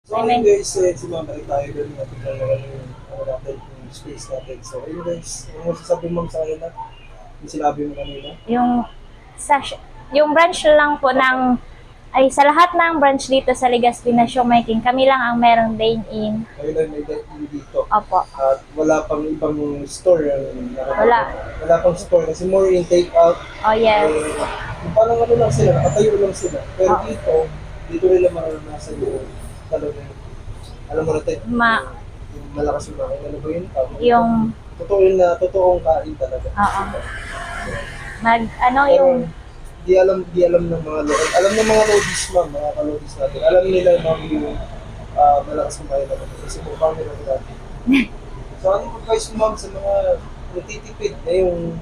So ayun guys, si Ma'am balik tayo doon natin lang naman yung natin, yung space natin. So ayun guys, ano masasabi Ma'am sa kanila? Yung sinabi mo kanina? Sa, yung branch lang po sa lahat ng branch dito sa Legazpi na Showmaking, kami lang ang merong dine-in. Kayo lang may dine-in dito. Opo. At wala pang ibang store. Wala. Wala pang store kasi more in take out. Oh, yes. Parang ano lang sila, nakatayo lang sila. Pero dito nila maranasan yung talagang, alam mo natin, yung malakas yung makin. Ano ba yun? Yung totoo yun na, totoong kain talaga. Oo. Di alam ng mga lodis. Alam ng mga lodis, Ma'am, mga kalodis natin. Alam nila, Ma'am, yung malakas kumain naman. Kasi kung paano nila natin. So, ano advice mo, Ma'am, sa mga natitipid na yung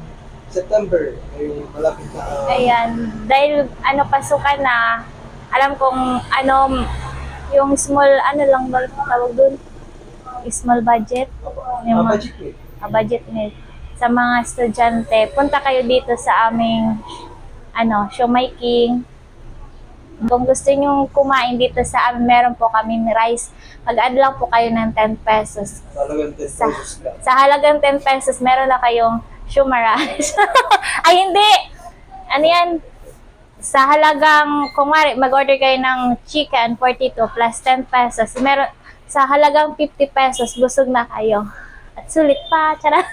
September, na yung malapit na... Ayan, dahil pasukan na, alam kong yung small, lang ba tawag dun? Small budget. Yung budget meal. Budget meal. Sa mga estudyante, punta kayo dito sa aming Showmaking. Kung gusto nyo kumain dito sa amin, meron po kami rice. Mag-add lang po kayo ng 10 pesos. Sa halagang 10 pesos, meron na kayong shumaras. Ay, hindi! Ano yan? Sa halagang, kung mag-order kayo ng chicken, 42 plus 10 pesos. Sa halagang 50 pesos, busog na kayo. At sulit pa. Charot!